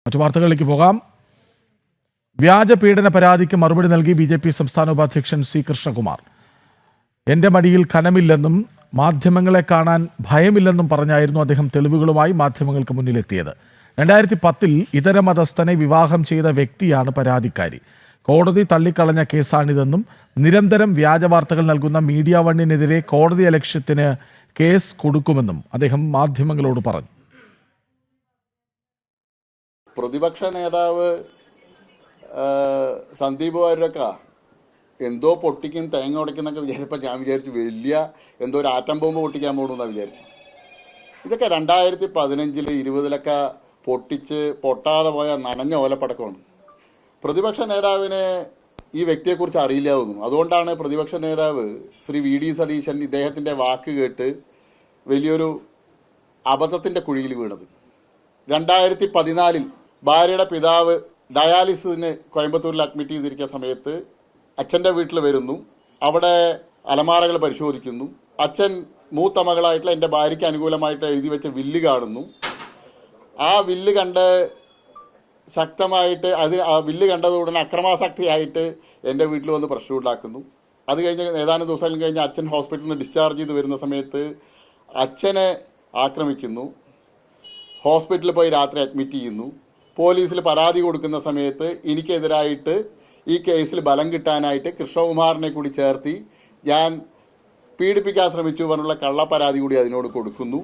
മറ്റു വാർത്തകളിലേക്ക് പോകാം. വ്യാജ പീഡന പരാതിക്ക് മറുപടി നൽകി BJP സംസ്ഥാന ഉപാധ്യക്ഷൻ C. കൃഷ്ണകുമാർ. എന്റെ മടിയിൽ കനമില്ലെന്നും മാധ്യമങ്ങളെ കാണാൻ ഭയമില്ലെന്നും പറഞ്ഞായിരുന്നു അദ്ദേഹം തെളിവുകളുമായി മാധ്യമങ്ങൾക്ക് മുന്നിലെത്തിയത്. 2010 ഇതര മതസ്ഥനെ വിവാഹം ചെയ്ത വ്യക്തിയാണ് പരാതിക്കാരി. കോടതി തള്ളിക്കളഞ്ഞ കേസാണിതെന്നും നിരന്തരം വ്യാജ വാർത്തകൾ നൽകുന്ന മീഡിയ വണ്ണിനെതിരെ കോടതി അലക്ഷ്യത്തിന് കേസ് കൊടുക്കുമെന്നും അദ്ദേഹം മാധ്യമങ്ങളോട് പറഞ്ഞു. പ്രതിപക്ഷ നേതാവ് സന്ദീപ് വാര്യരൊക്കെ എന്തോ പൊട്ടിക്കും തേങ്ങ ഉടയ്ക്കുന്നൊക്കെ വിചാരിച്ചപ്പോൾ ഞാൻ വിചാരിച്ചു വലിയ എന്തോ ഒരു ആറ്റം ബോംബ് പൊട്ടിക്കാൻ പോകണമെന്നാണ് വിചാരിച്ചു. ഇതൊക്കെ 2015 20 പൊട്ടിച്ച് പൊട്ടാതെ പോയ നനഞ്ഞ ഓലപ്പടക്കമാണ്. പ്രതിപക്ഷ നേതാവിന് ഈ വ്യക്തിയെക്കുറിച്ച് അറിയില്ല തോന്നുന്നു. അതുകൊണ്ടാണ് പ്രതിപക്ഷ നേതാവ് ശ്രീ VD സതീശൻ ഇദ്ദേഹത്തിൻ്റെ വാക്ക് കേട്ട് വലിയൊരു അബദ്ധത്തിൻ്റെ കുഴിയിൽ വീണത്. 2014 ഭാര്യയുടെ പിതാവ് ഡയാലിസിന് കോയമ്പത്തൂരിൽ അഡ്മിറ്റ് ചെയ്തിരിക്കുന്ന സമയത്ത് അച്ഛൻ്റെ വീട്ടിൽ വരുന്നു. അവിടെ അലമാരകൾ പരിശോധിക്കുന്നു. അച്ഛൻ മൂത്ത മകളായിട്ടുള്ള എൻ്റെ ഭാര്യയ്ക്ക് അനുകൂലമായിട്ട് എഴുതി വെച്ച വില്ല് കാണുന്നു. ആ വില്ല് കണ്ട് ശക്തമായിട്ട് ആ വില്ല് കണ്ടതുടനെ അക്രമാസക്തിയായിട്ട് എൻ്റെ വീട്ടിൽ വന്ന് പ്രശ്നം ഉണ്ടാക്കുന്നു. അത് കഴിഞ്ഞ് ഏതാനും ദിവസം കഴിഞ്ഞ് അച്ഛൻ ഹോസ്പിറ്റലിൽ നിന്ന് ഡിസ്ചാർജ് ചെയ്ത് വരുന്ന സമയത്ത് അച്ഛനെ ആക്രമിക്കുന്നു. ഹോസ്പിറ്റലിൽ പോയി രാത്രി അഡ്മിറ്റ് ചെയ്യുന്നു. പോലീസിൽ പരാതി കൊടുക്കുന്ന സമയത്ത് എനിക്കെതിരായിട്ട് ഈ കേസിൽ ബലം കിട്ടാനായിട്ട് കൃഷ്ണകുമാറിനെ കൂടി ചേർത്തി ഞാൻ പീഡിപ്പിക്കാൻ ശ്രമിച്ചു പറഞ്ഞുള്ള കള്ളപ്പരാതി കൂടി അതിനോട് കൊടുക്കുന്നു.